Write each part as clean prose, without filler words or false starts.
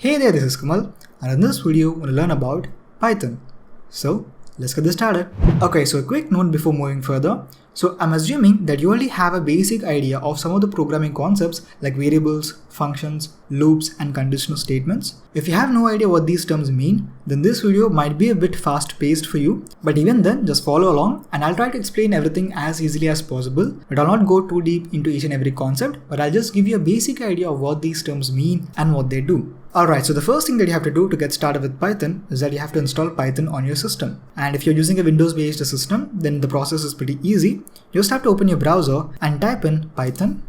Hey there, this is Kamal, and in this video we'll learn about Python. So let's get this started. Okay, so a quick note before moving further. So I'm assuming that you already have a basic idea of some of the programming concepts like variables, functions, loops, and conditional statements. If you have no idea what these terms mean, then this video might be a bit fast-paced for you. But even then, just follow along and I'll try to explain everything as easily as possible. But I'll not go too deep into each and every concept, but I'll just give you a basic idea of what these terms mean and what they do. Alright, so the first thing that you have to do to get started with Python is that you have to install Python on your system. And if you're using a Windows-based system, then the process is pretty easy. You just have to open your browser and type in Python.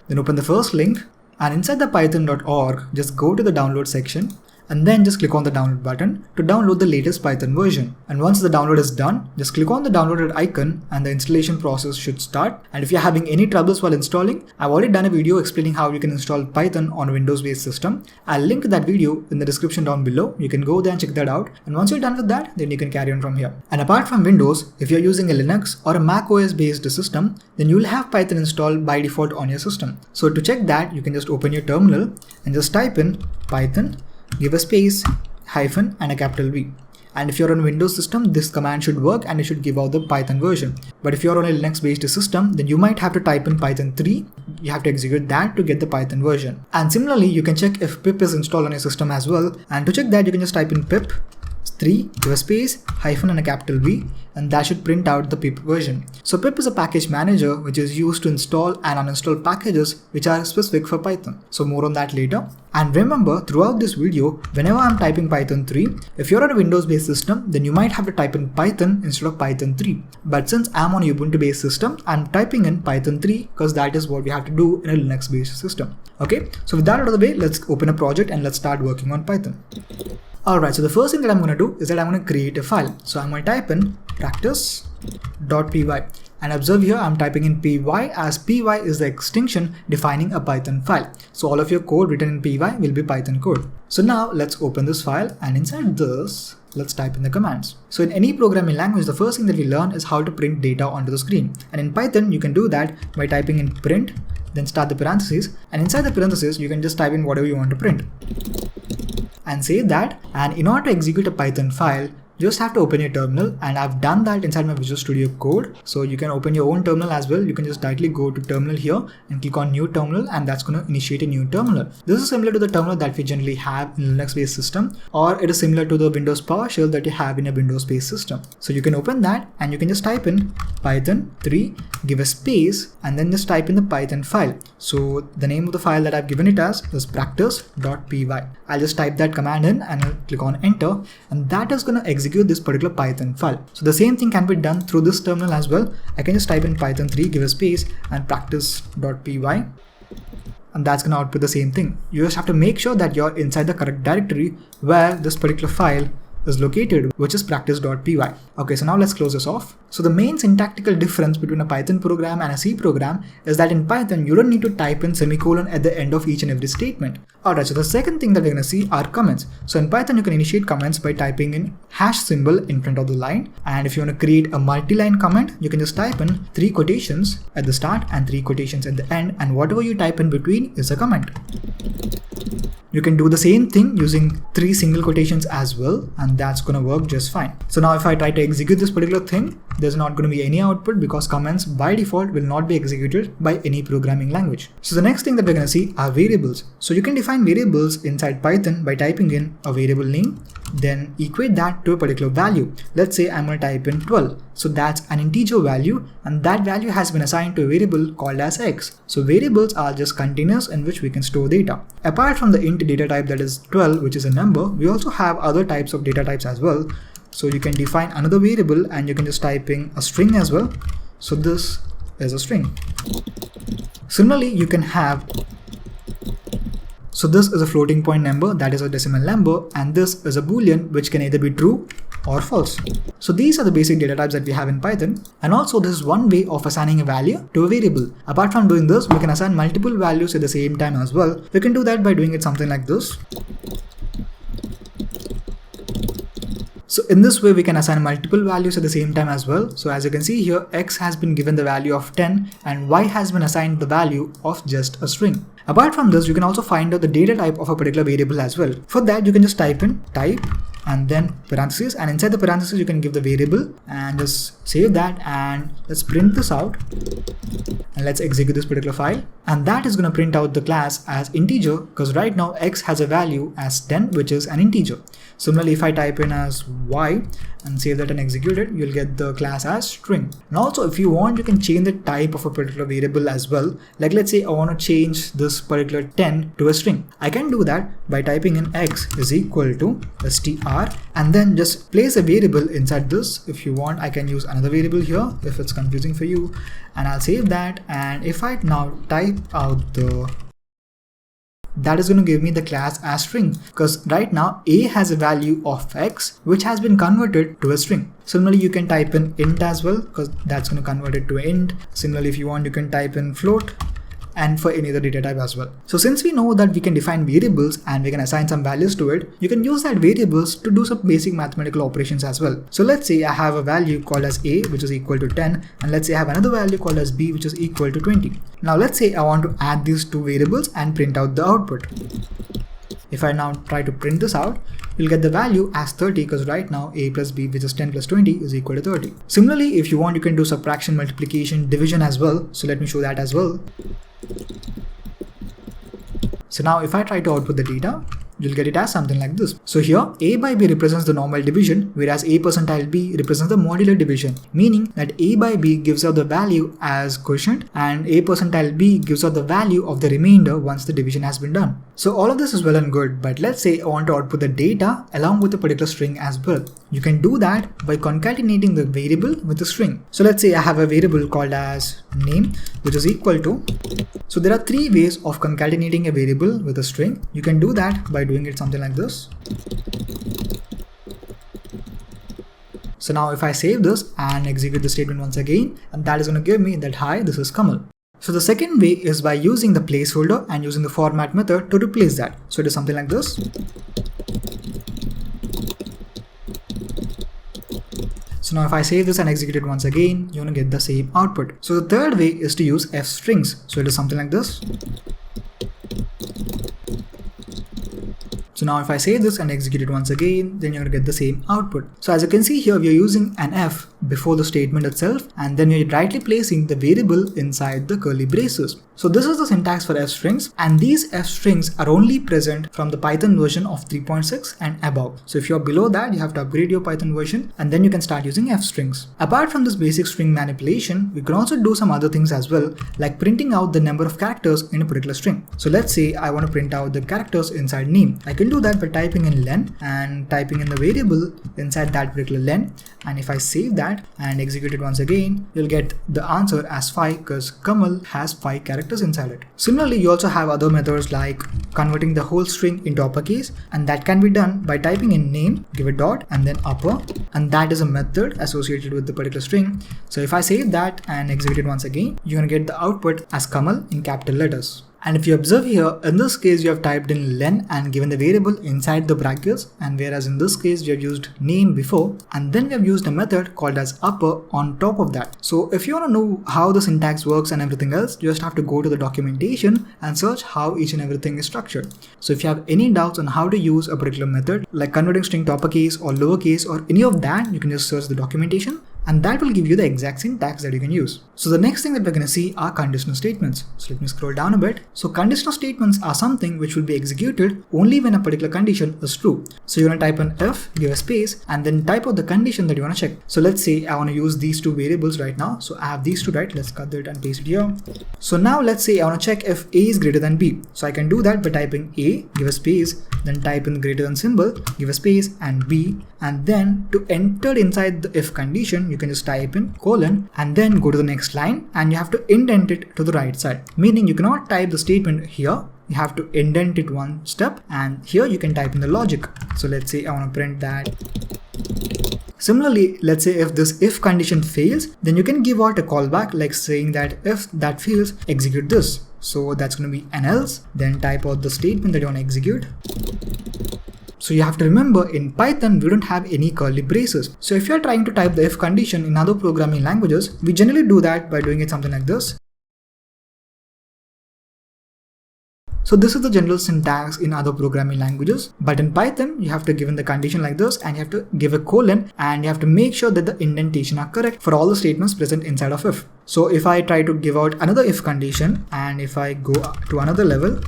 Then open the first link, and inside the python.org, just go to the download section and then just click on the download button to download the latest Python version. And once the download is done, just click on the downloaded icon and the installation process should start. And if you're having any troubles while installing, I've already done a video explaining how you can install Python on a Windows-based system. I'll link that video in the description down below. You can go there and check that out. And once you're done with that, then you can carry on from here. And apart from Windows, if you're using a Linux or a Mac OS-based system, then you'll have Python installed by default on your system. So to check that, you can just open your terminal and just type in Python, give a space, hyphen, and a capital V. And if you're on a Windows system, this command should work and it should give out the Python version. But if you're on a Linux-based system, then you might have to type in Python 3. You have to execute that to get the Python version. And similarly, you can check if pip is installed on your system as well. And to check that, you can just type in pip 3, give a space, hyphen, and a capital V, and that should print out the pip version. So pip is a package manager which is used to install and uninstall packages which are specific for Python. So more on that later. And remember, throughout this video, whenever I'm typing Python 3, if you're on a Windows-based system, then you might have to type in Python instead of Python 3. But since I'm on a Ubuntu-based system, I'm typing in Python 3 because that is what we have to do in a Linux-based system. Okay, so with that out of the way, let's open a project and let's start working on Python. Alright, so the first thing that I'm going to do is that I'm going to create a file. So I'm going to type in practice.py, and observe here I'm typing in py as py is the extension defining a Python file. So all of your code written in py will be Python code. So now let's open this file, and inside this, let's type in the commands. So in any programming language, the first thing that we learn is how to print data onto the screen. And in Python, you can do that by typing in print, then start the parentheses, and inside the parentheses, you can just type in whatever you want to print. And save that, and in order to execute a Python file, you just have to open your terminal, and I've done that inside my Visual Studio Code. So you can open your own terminal as well. You can just directly go to terminal here and click on new terminal, and that's going to initiate a new terminal. This is similar to the terminal that we generally have in Linux based system, or it is similar to the Windows PowerShell that you have in a Windows based system. So you can open that and you can just type in Python 3, give a space, and then just type in the Python file. So the name of the file that I've given it as is practice.py. I'll just type that command in and I'll click on enter, and that is going to execute this particular Python file. So the same thing can be done through this terminal as well. I can just type in Python 3, give a space, and practice.py, and that's going to output the same thing. You just have to make sure that you're inside the correct directory where this particular file is located, which is practice.py. Okay, so now let's close this off. So the main syntactical difference between a Python program and a C program is that in Python, you don't need to type in semicolon at the end of each and every statement. Alright, so the second thing that we're going to see are comments. So in Python, you can initiate comments by typing in hash symbol in front of the line. And if you want to create a multi-line comment, you can just type in 3 quotations at the start and 3 quotations at the end, and whatever you type in between is a comment. You can do the same thing using 3 single quotations as well, and that's going to work just fine. So now if I try to execute this particular thing, there's not going to be any output because comments by default will not be executed by any programming language. So the next thing that we're going to see are variables. So you can define variables inside Python by typing in a variable name, then equate that to a particular value. Let's say I'm going to type in 12. So that's an integer value, and that value has been assigned to a variable called as x. So variables are just containers in which we can store data. Apart from the int data type that is 12, which is a number, we also have other types of data types as well. So you can define another variable and you can just type in a string as well. So this is a string. Similarly, you can have, so this is a floating point number, that is a decimal number, and this is a boolean which can either be true or false. So these are the basic data types that we have in Python, and also this is one way of assigning a value to a variable. Apart from doing this, we can assign multiple values at the same time as well. We can do that by doing it something like this. So in this way, we can assign multiple values at the same time as well. So as you can see here, X has been given the value of 10 and Y has been assigned the value of just a string. Apart from this, you can also find out the data type of a particular variable as well. For that, you can just type in type and then parentheses, and inside the parentheses you can give the variable and just save that, and let's print this out and let's execute this particular file, and that is going to print out the class as integer because right now X has a value as 10, which is an integer. Similarly, if I type in as Y and save that and execute it, you'll get the class as string. And also, if you want, you can change the type of a particular variable as well. Like let's say I want to change this particular 10 to a string. I can do that by typing in X is equal to str and then just place a variable inside this. If you want, I can use another variable here if it's confusing for you, and I'll save that. And if I now type out that is going to give me the class as string because right now A has a value of X which has been converted to a string. Similarly, you can type in int as well because that's going to convert it to int. Similarly, if you want, you can type in float and for any other data type as well. So since we know that we can define variables and we can assign some values to it, you can use that variables to do some basic mathematical operations as well. So let's say I have a value called as A which is equal to 10, and let's say I have another value called as B which is equal to 20. Now let's say I want to add these two variables and print out the output. If I now try to print this out, you'll get the value as 30 because right now A plus B, which is 10 plus 20, is equal to 30. Similarly, if you want, you can do subtraction, multiplication, division as well. So let me show that as well. So now if I try to output the data, you'll get it as something like this. So here A by B represents the normal division, whereas A percentile B represents the modular division, meaning that A by B gives out the value as quotient and A percentile B gives out the value of the remainder once the division has been done. So all of this is well and good, but let's say I want to output the data along with a particular string as well. You can do that by concatenating the variable with the string. So let's say I have a variable called as name which is equal to. So there are three ways of concatenating a variable with a string. You can do that by doing it something like this. So now if I save this and execute the statement once again, and that is going to give me that hi, this is Kamal. So the second way is by using the placeholder and using the format method to replace that. So it is something like this. So now if I save this and execute it once again, you're going to get the same output. So the third way is to use f strings. So it is something like this. So now if I save this and execute it once again, then you're going to get the same output. So as you can see here, we are using an f before the statement itself, and then we're rightly placing the variable inside the curly braces. So this is the syntax for f strings, and these f strings are only present from the Python version of 3.6 and above. So if you're below that, you have to upgrade your Python version and then you can start using f strings. Apart from this basic string manipulation, we can also do some other things as well, like printing out the number of characters in a particular string. So let's say I want to print out the characters inside name. I can do that by typing in len and typing in the variable inside that particular len, and if I save that and execute it once again, you'll get the answer as 5 because Kamal has 5 characters inside it. Similarly, you also have other methods like converting the whole string into uppercase, and that can be done by typing in name, give a dot and then upper, and that is a method associated with the particular string. So if I save that and execute it once again, you're going to get the output as Kamal in capital letters. And if you observe here, in this case you have typed in len and given the variable inside the brackets, and whereas in this case we have used name before and then we have used a method called as upper on top of that. So if you want to know how the syntax works and everything else, you just have to go to the documentation and search how each and everything is structured. So if you have any doubts on how to use a particular method like converting string to uppercase or lowercase or any of that, you can just search the documentation, and that will give you the exact syntax that you can use. So the next thing that we're going to see are conditional statements. So let me scroll down a bit. So conditional statements are something which will be executed only when a particular condition is true. So you're going to type in if, give a space, and then type out the condition that you want to check. So let's say I want to use these two variables right now. So I have these two, right? Let's cut it and paste it here. So now let's say I want to check if A is greater than B. So I can do that by typing A, give a space, then type in the greater than symbol, give a space and B, and then to enter inside the if condition, you can just type in colon and then go to the next line, and you have to indent it to the right side, meaning you cannot type the statement here. You have to indent it one step, and here you can type in the logic. So let's say I want to print that. Similarly, let's say if this if condition fails, then you can give out a callback like saying that if that fails, execute this. So that's going to be an else, then type out the statement that you want to execute. So you have to remember, in Python, we don't have any curly braces. So if you're trying to type the if condition in other programming languages, we generally do that by doing it something like this. So this is the general syntax in other programming languages, but in Python, you have to give in the condition like this, and you have to give a colon, and you have to make sure that the indentation are correct for all the statements present inside of if. So if I try to give out another if condition, and if I go to another level,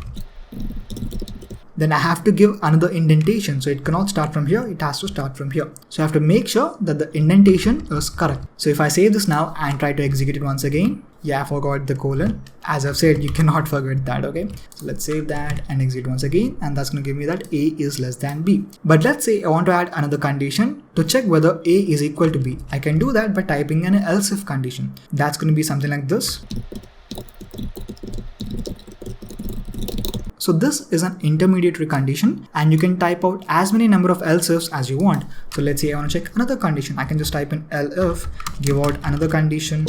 then I have to give another indentation. So it cannot start from here, it has to start from here. So I have to make sure that the indentation is correct. So if I save this now and try to execute it once again, yeah, I forgot the colon. As I've said, you cannot forget that, okay? So let's save that and execute once again, and that's going to give me that A is less than B. But let's say I want to add another condition to check whether A is equal to B. I can do that by typing an else if condition. That's going to be something like this. So this is an intermediary condition, and you can type out as many number of else ifs as you want. So let's say I want to check another condition. I can just type in elif, give out another condition,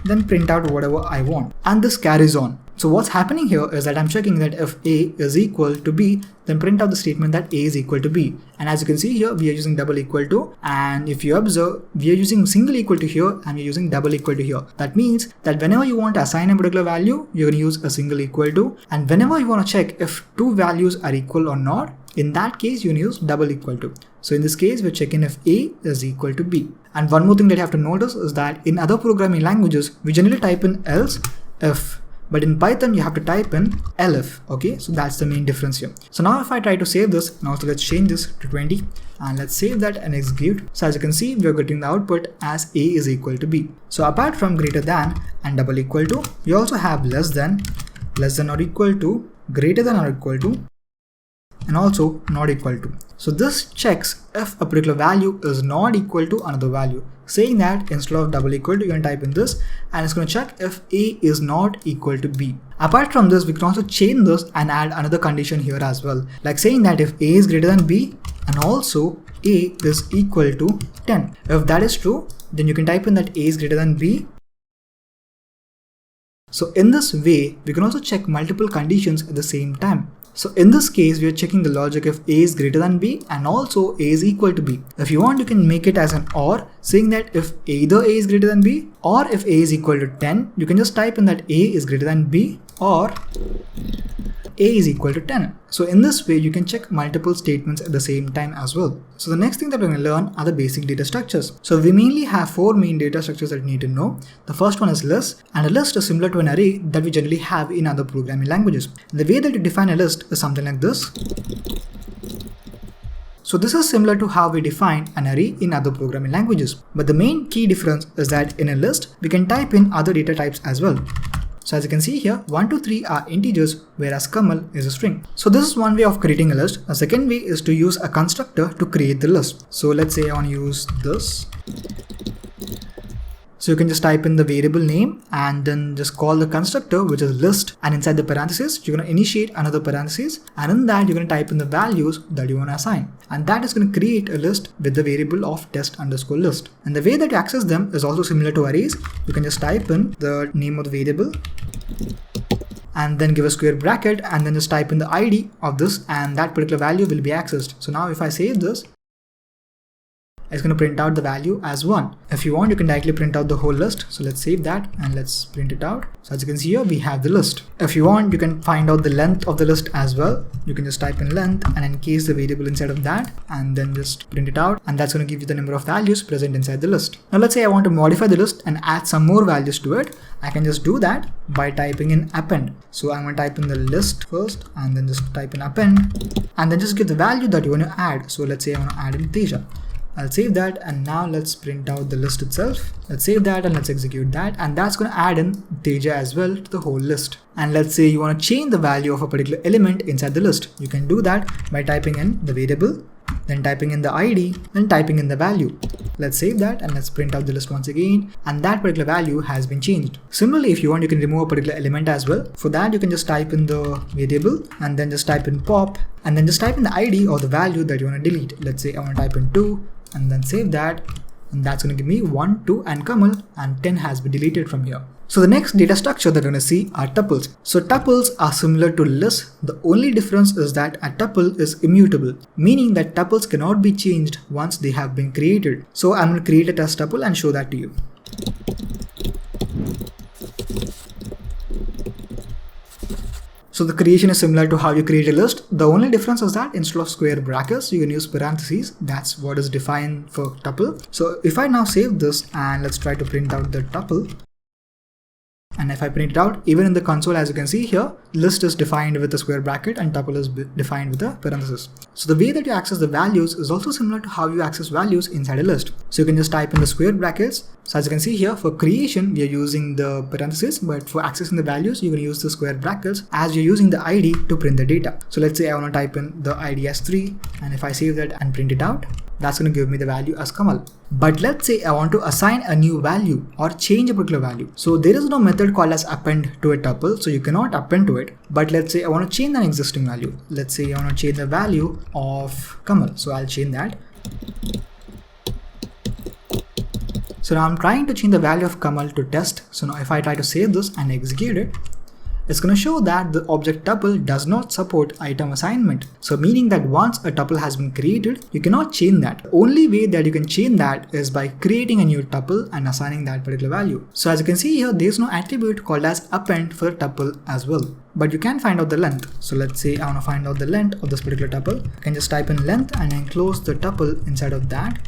then print out whatever I want, and this carries on. So what's happening here is that I'm checking that if A is equal to B, then print out the statement that A is equal to B. And as you can see here, we are using double equal to, and if you observe, we are using single equal to here, and we're using double equal to here. That means that whenever you want to assign a particular value, you're going to use a single equal to, and whenever you want to check if two values are equal or not, in that case, you use double equal to. So in this case, we're checking if A is equal to B. And one more thing that you have to notice is that in other programming languages, we generally type in else if, but in Python, you have to type in elif. Okay, so that's the main difference here. So now if I try to save this, now let's change this to 20, and let's save that and execute. So as you can see, we're getting the output as A is equal to B. So apart from greater than and double equal to, we also have less than or equal to, greater than or equal to, and also not equal to. So this checks if a particular value is not equal to another value, saying that instead of double equal to, you can type in this, and it's going to check if A is not equal to B. Apart from this, we can also chain this and add another condition here as well, like saying that if A is greater than B and also A is equal to 10. If that is true, then you can type in that A is greater than B. So in this way, we can also check multiple conditions at the same time. So in this case, we are checking the logic if A is greater than B and also A is equal to B. If you want, you can make it as an OR, saying that if either A is greater than B or if A is equal to 10, you can just type in that A is greater than B or A is equal to 10. So in this way, you can check multiple statements at the same time as well. So the next thing that we're going to learn are the basic data structures. So we mainly have four main data structures that you need to know. The first one is list, and a list is similar to an array that we generally have in other programming languages. The way that you define a list is something like this. So this is similar to how we define an array in other programming languages. But the main key difference is that in a list, we can type in other data types as well. So as you can see here, 1, 2, 3 are integers, whereas camel is a string. So this is one way of creating a list. A second way is to use a constructor to create the list. So let's say I want to use this. So you can just type in the variable name and then just call the constructor, which is list, and inside the parenthesis, you're going to initiate another parenthesis, and in that you're going to type in the values that you want to assign. And that is going to create a list with the variable of test_list. And the way that you access them is also similar to arrays. You can just type in the name of the variable and then give a square bracket and then just type in the ID of this, and that particular value will be accessed. So now if I save this, it's going to print out the value as 1. If you want, you can directly print out the whole list. So let's save that and let's print it out. So as you can see here, we have the list. If you want, you can find out the length of the list as well. You can just type in length and encase the variable inside of that and then just print it out. And that's going to give you the number of values present inside the list. Now let's say I want to modify the list and add some more values to it. I can just do that by typing in append. So I'm going to type in the list first and then just type in append and then just give the value that you want to add. So let's say I want to add in Teja. I'll save that, and now let's print out the list itself. Let's save that and let's execute that, and that's going to add in Teja as well to the whole list. And let's say you want to change the value of a particular element inside the list. You can do that by typing in the variable, then typing in the ID, then typing in the value. Let's save that and let's print out the list once again, and that particular value has been changed. Similarly, if you want, you can remove a particular element as well. For that, you can just type in the variable and then just type in pop and then just type in the ID or the value that you want to delete. Let's say I want to type in 2 and then save that and that's going to give me 1, 2 and Kamal, and 10 has been deleted from here. So the next data structure that we're going to see are tuples. So tuples are similar to lists. The only difference is that a tuple is immutable, meaning that tuples cannot be changed once they have been created. So I'm going to create a test tuple and show that to you. So the creation is similar to how you create a list. The only difference is that instead of square brackets, you can use parentheses. That's what is defined for tuple. So if I now save this and let's try to print out the tuple. And if I print it out, even in the console, as you can see here, list is defined with a square bracket and tuple is defined with a parenthesis. So the way that you access the values is also similar to how you access values inside a list. So you can just type in the square brackets. So as you can see here, for creation, we are using the parenthesis, but for accessing the values, you can use the square brackets as you're using the ID to print the data. So let's say I want to type in the ID as 3, and if I save that and print it out, that's going to give me the value as Kamal. But let's say I want to assign a new value or change a particular value. So there is no method called as append to a tuple, so you cannot append to it. But let's say I want to change an existing value. Let's say I want to change the value of Kamal. So I'll change that. So now I'm trying to change the value of Kamal to test. So now if I try to save this and execute it, it's going to show that the object tuple does not support item assignment. So meaning that once a tuple has been created, you cannot change that. The only way that you can change that is by creating a new tuple and assigning that particular value. So as you can see here, there is no attribute called as append for tuple as well. But you can find out the length. So let's say I want to find out the length of this particular tuple. I can just type in length and enclose the tuple inside of that.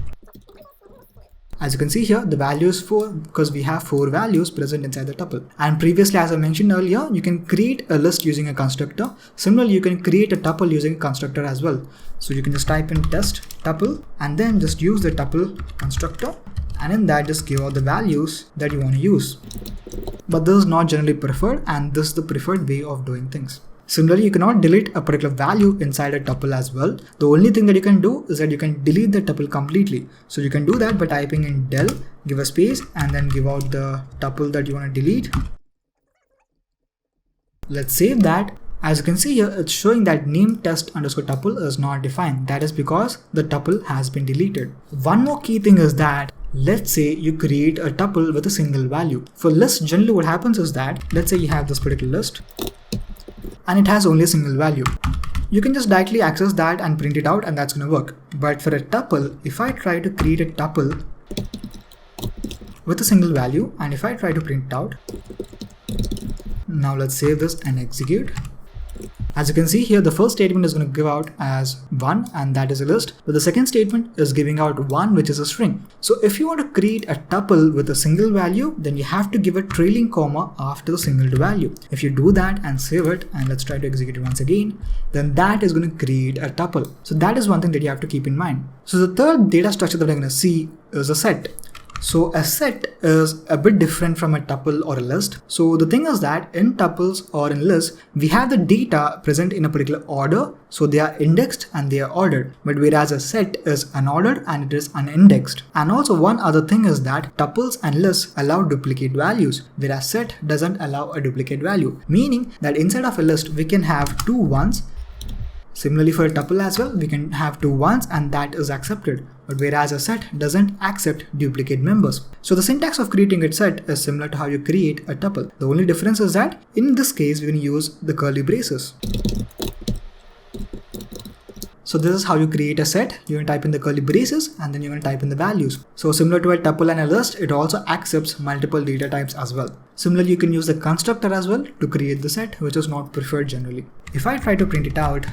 As you can see here, the value is 4 because we have 4 values present inside the tuple. And previously, as I mentioned earlier, you can create a list using a constructor. Similarly, you can create a tuple using a constructor as well. So you can just type in test tuple and then just use the tuple constructor, and in that just give out the values that you want to use. But this is not generally preferred, and this is the preferred way of doing things. Similarly, you cannot delete a particular value inside a tuple as well. The only thing that you can do is that you can delete the tuple completely. So you can do that by typing in del, give a space, and then give out the tuple that you want to delete. Let's save that. As you can see here, it's showing that name test underscore tuple is not defined. That is because the tuple has been deleted. One more key thing is that let's say you create a tuple with a single value. For lists, generally what happens is that let's say you have this particular list and it has only a single value. You can just directly access that and print it out, and that's going to work. But for a tuple, if I try to create a tuple with a single value and if I try to print it out, now let's save this and execute. As you can see here, the first statement is going to give out as 1, and that is a list, but the second statement is giving out 1, which is a string. So if you want to create a tuple with a single value, then you have to give a trailing comma after the single value. If you do that and save it, and let's try to execute it once again, then that is going to create a tuple. So that is one thing that you have to keep in mind. So the third data structure that we're going to see is a set. So a set is a bit different from a tuple or a list. So the thing is that in tuples or in lists, we have the data present in a particular order. So they are indexed and they are ordered. But whereas a set is unordered and it is unindexed. And also one other thing is that tuples and lists allow duplicate values, whereas set doesn't allow a duplicate value. Meaning that inside of a list, we can have 2 ones. Similarly for a tuple as well, we can have 2 ones and that is accepted. But whereas a set doesn't accept duplicate members. So the syntax of creating a set is similar to how you create a tuple. The only difference is that in this case, we can use the curly braces. So this is how you create a set. You're going to type in the curly braces and then you're going to type in the values. So similar to a tuple and a list, it also accepts multiple data types as well. Similarly, you can use the constructor as well to create the set, which is not preferred generally. If I try to print it out,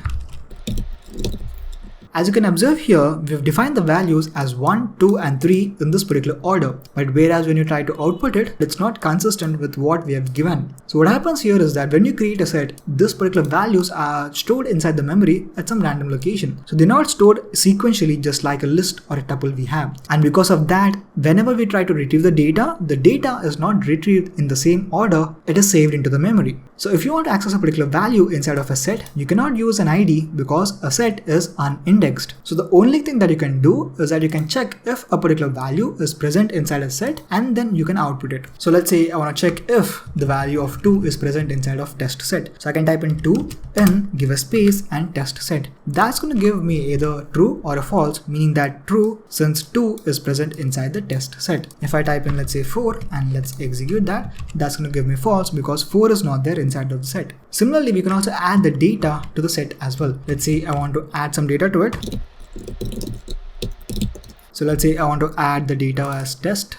as you can observe here, we've defined the values as 1, 2 and 3 in this particular order. But whereas when you try to output it, it's not consistent with what we have given. So what happens here is that when you create a set, this particular values are stored inside the memory at some random location. So they're not stored sequentially just like a list or a tuple we have. And because of that, whenever we try to retrieve the data is not retrieved in the same order, it is saved into the memory. So if you want to access a particular value inside of a set, you cannot use an ID because a set is unindexed. indexed. So the only thing that you can do is that you can check if a particular value is present inside a set, and then you can output it. So let's say I want to check if the value of 2 is present inside of test set. So I can type in 2 in, give a space, and test set. That's going to give me either true or a false, meaning that true since 2 is present inside the test set. If I type in, let's say 4, and let's execute that, that's going to give me false because 4 is not there inside of the set. Similarly, we can also add the data to the set as well. Let's say I want to add some data to it. So let's say I want to add the data as test.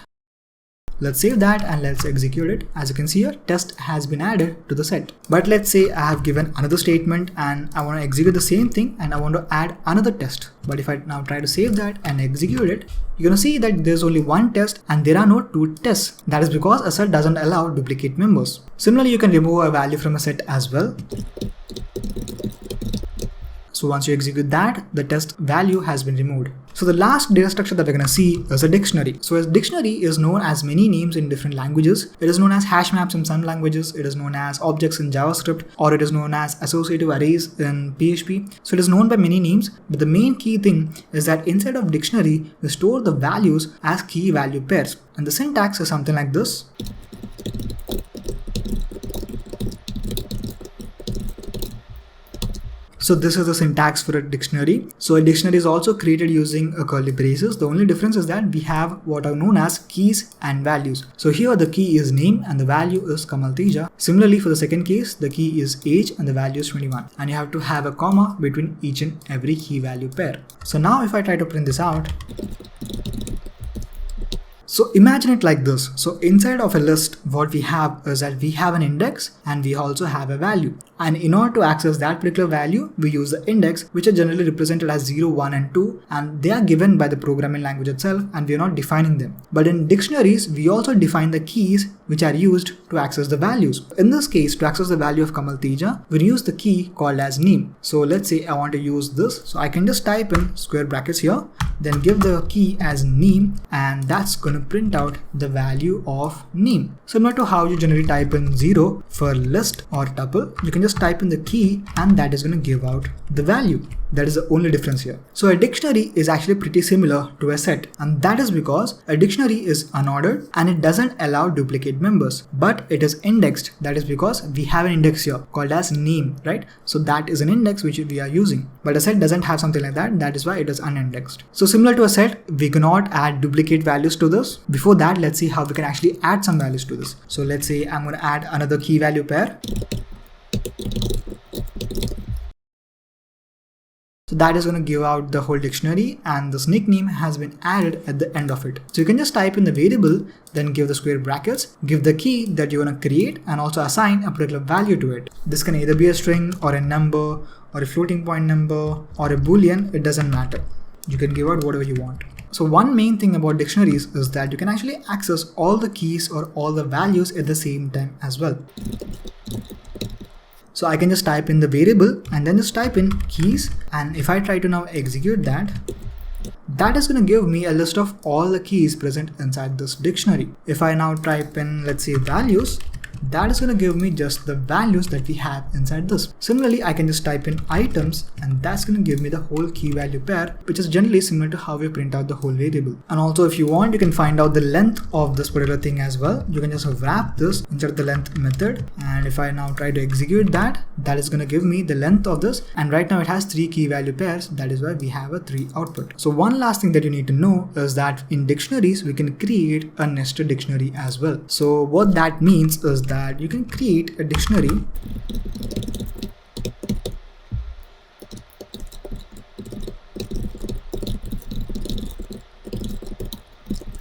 Let's save that and let's execute it. As you can see here, test has been added to the set. But let's say I have given another statement and I want to execute the same thing and I want to add another test. But if I now try to save that and execute it, you're going to see that there's only one test and there are no two tests. That is because a set doesn't allow duplicate members. Similarly, you can remove a value from a set as well. So once you execute that, the test value has been removed. So the last data structure that we're going to see is a dictionary. So a dictionary is known as many names in different languages. It is known as hash maps in some languages. It is known as objects in JavaScript, or it is known as associative arrays in PHP. So it is known by many names, but the main key thing is that inside of dictionary, we store the values as key value pairs. And the syntax is something like this. So this is the syntax for a dictionary. So a dictionary is also created using a curly braces. The only difference is that we have what are known as keys and values. So here the key is name and the value is Kamal Teja. Similarly, for the second case, the key is age and the value is 21. And you have to have a comma between each and every key value pair. So now if I try to print this out, so imagine it like this. So inside of a list, what we have is that we have an index and we also have a value. And in order to access that particular value, we use the index, which are generally represented as 0, 1, and 2. And they are given by the programming language itself and we are not defining them. But in dictionaries, we also define the keys which are used to access the values. In this case, to access the value of Kamal Teja, we use the key called as name. So let's say I want to use this. So I can just type in square brackets here, then give the key as name, and that's going to print out the value of name. Similar to how you generally type in 0 for list or tuple, you can just type in the key and that is going to give out the value. That is the only difference here. So a dictionary is actually pretty similar to a set, and that is because a dictionary is unordered and it doesn't allow duplicate members, but it is indexed. That is because we have an index here called as name, right? So that is an index which we are using, but a set doesn't have something like that. That is why it is unindexed. So similar to a set, we cannot add duplicate values to this. Before that, let's see how we can actually add some values to this. So let's say I'm going to add another key value pair. So that is going to give out the whole dictionary, and this nickname has been added at the end of it. So you can just type in the variable, then give the square brackets, give the key that you want to create, and also assign a particular value to it. This can either be a string or a number or a floating point number or a boolean. It doesn't matter. You can give out whatever you want. So one main thing about dictionaries is that you can actually access all the keys or all the values at the same time as well. So I can just type in the variable and then just type in keys, and if I try to now execute that, that is going to give me a list of all the keys present inside this dictionary. If I now type in, let's say, values, that is going to give me just the values that we have inside this. Similarly, I can just type in items and that's going to give me the whole key value pair, which is generally similar to how we print out the whole variable. And also, if you want, you can find out the length of this particular thing as well. You can just wrap this inside the length method, and if I now try to execute that, that is going to give me the length of this, and right now it has 3 key value pairs. That is why we have a 3 output. So one last thing that you need to know is that in dictionaries we can create a nested dictionary as well. So what that means is that you can create a dictionary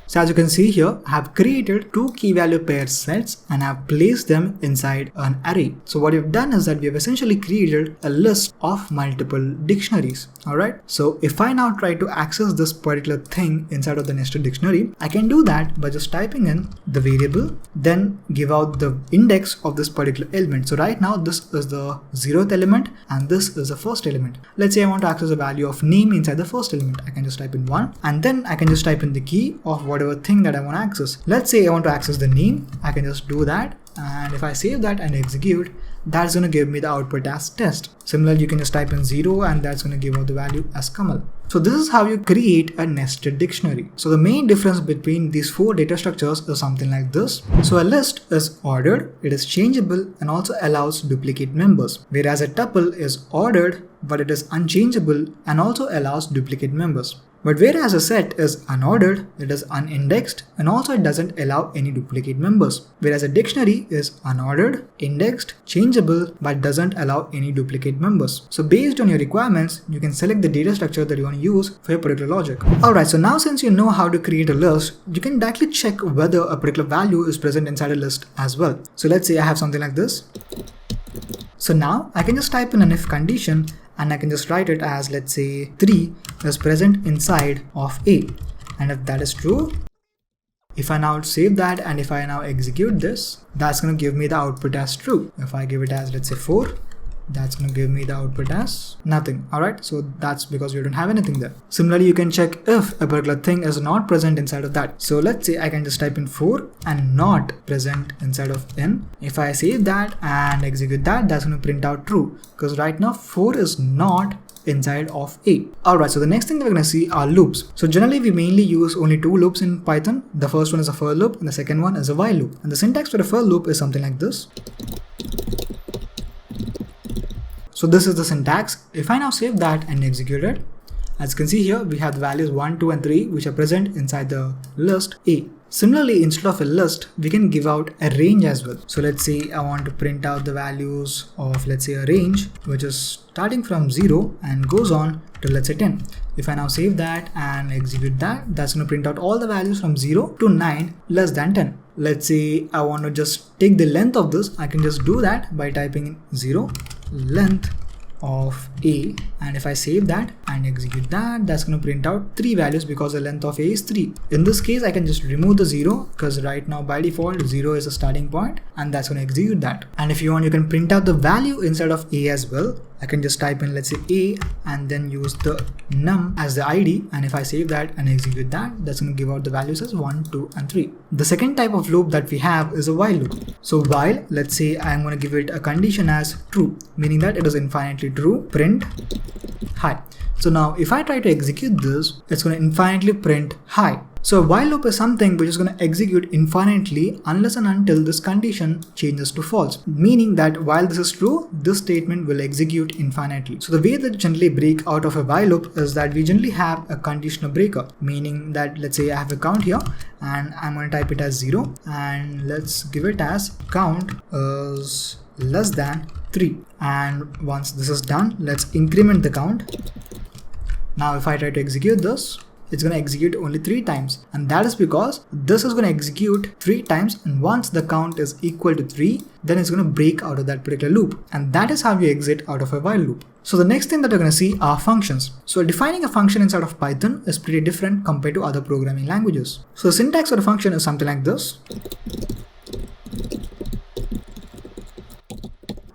So as you can see here, I have created 2 key value pair sets and I have placed them inside an array. So what we've done is that we have essentially created a list of multiple dictionaries. Alright, so if I now try to access this particular thing inside of the nested dictionary, I can do that by just typing in the variable, then give out the index of this particular element. So right now this is the 0th element and this is the first element. Let's say I want to access the value of name inside the first element. I can just type in 1 and then I can just type in the key of whatever thing that I want to access. Let's say I want to access the name. I can just do that, and if I save that and execute, that's going to give me the output as test. Similarly, you can just type in 0 and that's going to give out the value as Kamal. So this is how you create a nested dictionary. So the main difference between these 4 data structures is something like this. So a list is ordered, it is changeable, and also allows duplicate members, whereas a tuple is ordered but it is unchangeable and also allows duplicate members. But whereas a set is unordered, it is unindexed, and also it doesn't allow any duplicate members. Whereas a dictionary is unordered, indexed, changeable, but doesn't allow any duplicate members. So based on your requirements, you can select the data structure that you want to use for your particular logic. Alright, so now since you know how to create a list, you can directly check whether a particular value is present inside a list as well. So let's say I have something like this. So now I can just type in an if condition and I can just write it as, let's say, 3 is present inside of A. And if that is true, if I now save that and if I now execute this, that's going to give me the output as true. If I give it as, let's say, 4, that's going to give me the output as nothing. Alright, so that's because we don't have anything there. Similarly, you can check if a particular thing is not present inside of that. So let's say I can just type in 4 and not present inside of N. If I save that and execute that, that's going to print out true, because right now 4 is not inside of A. Alright, so the next thing that we're going to see are loops. So generally we mainly use only 2 loops in Python. The first one is a for loop and the second one is a while loop. And the syntax for a for loop is something like this. So this is the syntax. If I now save that and execute it, as you can see here, we have the values 1, 2 and 3 which are present inside the list A. Similarly, instead of a list, we can give out a range as well. So let's say I want to print out the values of, let's say, a range which is starting from 0 and goes on to, let's say, 10. If I now save that and execute that, that's going to print out all the values from 0 to 9 less than 10. Let's say I want to just take the length of this. I can just do that by typing in 0 length of A, and if I save that and execute that, that's going to print out 3 values because the length of A is 3. In this case, I can just remove the 0 because right now by default 0 is a starting point, and that's going to execute that. And if you want, you can print out the value inside of A as well. I can just type in, let's say, A and then use the num as the ID, and if I save that and execute that, that's going to give out the values as 1, 2 and 3. The second type of loop that we have is a while loop. So while, let's say I'm going to give it a condition as true, meaning that it is infinitely true, print hi. So now if I try to execute this, it's going to infinitely print hi. So a while loop is something which is going to execute infinitely unless and until this condition changes to false, meaning that while this is true, this statement will execute infinitely. So the way that generally break out of a while loop is that we generally have a conditional breaker, meaning that, let's say I have a count here and I'm going to type it as 0 and let's give it as count is less than 3, and once this is done, let's increment the count. Now if I try to execute this, it's going to execute only 3 times, and that is because this is going to execute 3 times, and once the count is equal to 3, then it's going to break out of that particular loop, and that is how you exit out of a while loop. So the next thing that we're going to see are functions. So defining a function inside of Python is pretty different compared to other programming languages. So the syntax for a function is something like this.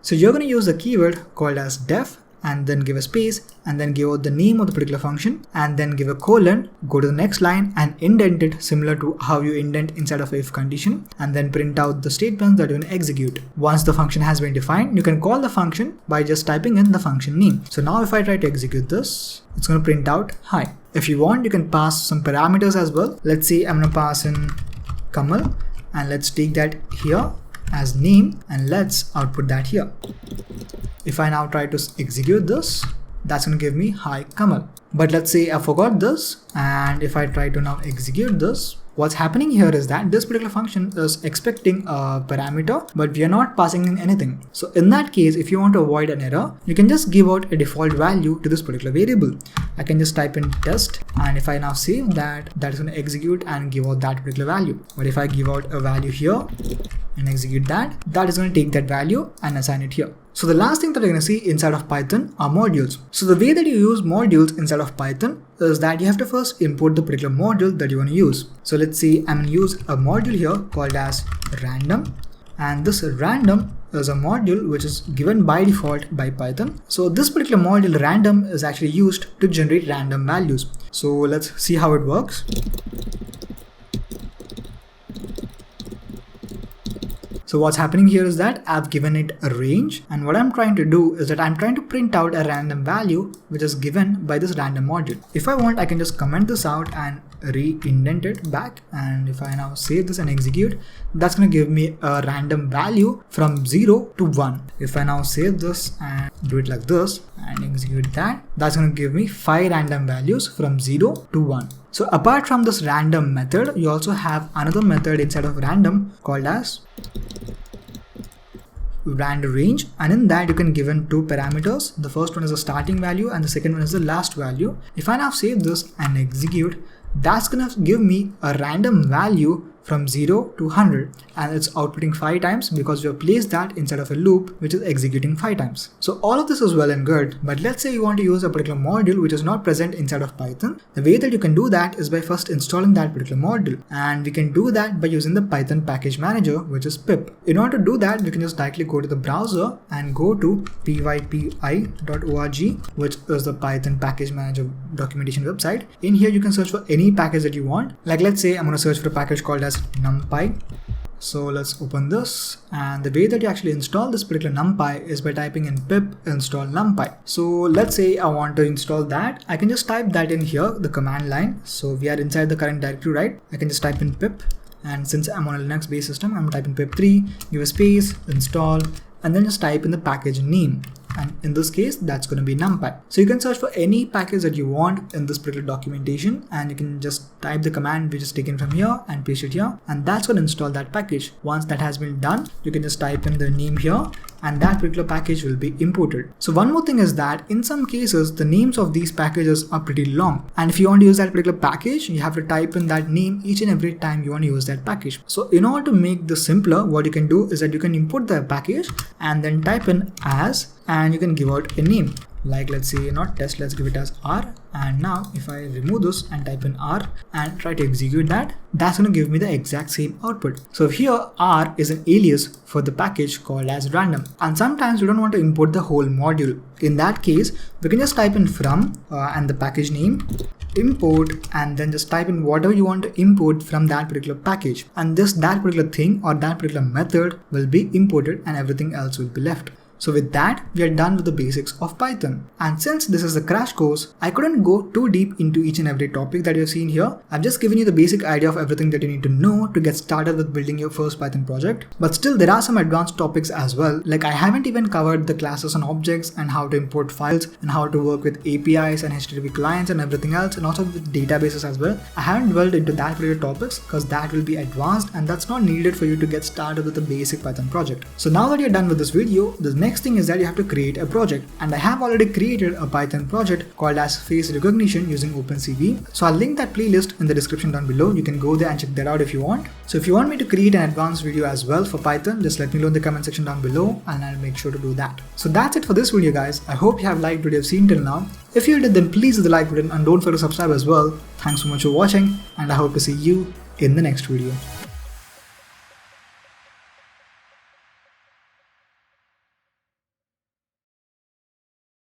So you're going to use the keyword called as def and then give a space and then give out the name of the particular function and then give a colon, go to the next line and indent it similar to how you indent inside of if condition, and then print out the statements that you're going to execute. Once the function has been defined, you can call the function by just typing in the function name. So now if I try to execute this, it's going to print out hi. If you want, you can pass some parameters as well. Let's say I'm going to pass in Kamal and let's take that here as name and let's output that here. If I now try to execute this, that's going to give me hi Kamal. But let's say I forgot this, and if I try to now execute this, what's happening here is that this particular function is expecting a parameter, but we are not passing in anything. So in that case, if you want to avoid an error, you can just give out a default value to this particular variable. I can just type in test, and if I now save that, that is going to execute and give out that particular value. But if I give out a value here and execute that, that is going to take that value and assign it here. So the last thing that we're going to see inside of Python are modules. So the way that you use modules inside of Python is that you have to first import the particular module that you want to use. So let's say I'm going to use a module here called as random, and this random is a module which is given by default by Python. So this particular module random is actually used to generate random values. So let's see how it works. So what's happening here is that I've given it a range, and what I'm trying to do is that I'm trying to print out a random value which is given by this random module. If I want, I can just comment this out and re-indent it back, and if I now save this and execute, that's going to give me a random value from 0 to 1. If I now save this and do it like this and execute that, that's going to give me 5 random values from 0 to 1. So apart from this random method, you also have another method inside of random called as random range, and in that you can give in 2 parameters. The first one is the starting value and the second one is the last value. If I now save this and execute, that's gonna give me a random value from 0 to 100, and it's outputting 5 times because we have placed that inside of a loop which is executing 5 times. So all of this is well and good, but let's say you want to use a particular module which is not present inside of Python. The way that you can do that is by first installing that particular module, and we can do that by using the Python package manager, which is pip. In order to do that, we can just directly go to the browser and go to pypi.org, which is the Python package manager documentation website. In here you can search for any package that you want. Like let's say I'm going to search for a package called as NumPy. So let's open this, and the way that you actually install this particular NumPy is by typing in pip install NumPy. So let's say I want to install that. I can just type that in here, the command line. So we are inside the current directory, right? I can just type in pip, and since I'm on a Linux based system, I'm typing pip3, give a space, install, and then just type in the package name. And in this case, that's going to be NumPy. So you can search for any package that you want in this particular documentation, and you can just type the command which is taken from here and paste it here, and that's going to install that package. Once that has been done, you can just type in the name here, and that particular package will be imported. So one more thing is that in some cases, the names of these packages are pretty long, and if you want to use that particular package, you have to type in that name each and every time you want to use that package. So in order to make this simpler, what you can do is that you can import the package and then type in as, and you can give out a name. Like let's say not test, let's give it as R. And now if I remove this and type in R and try to execute that, that's going to give me the exact same output. So here R is an alias for the package called as random. And sometimes we don't want to import the whole module. In that case, we can just type in from and the package name, import, and then just type in whatever you want to import from that particular package. And that particular thing or that particular method will be imported, and everything else will be left. So with that, we are done with the basics of Python. And since this is a crash course, I couldn't go too deep into each and every topic that you've seen here. I've just given you the basic idea of everything that you need to know to get started with building your first Python project. But still, there are some advanced topics as well. Like I haven't even covered the classes and objects and how to import files and how to work with APIs and HTTP clients and everything else, and also with databases as well. I haven't dwelled into that particular topics because that will be advanced and that's not needed for you to get started with a basic Python project. So now that you're done with this video, the next thing is that you have to create a project, and I have already created a Python project called as face recognition using OpenCV. So I'll link that playlist in the description down below. You can go there and check that out if you want. So if you want me to create an advanced video as well for Python, just let me know in the comment section down below and I'll make sure to do that. So that's it for this video guys. I hope you have liked what you've seen till now. If you did, then please hit the like button and don't forget to subscribe as well. Thanks so much for watching, and I hope to see you in the next video.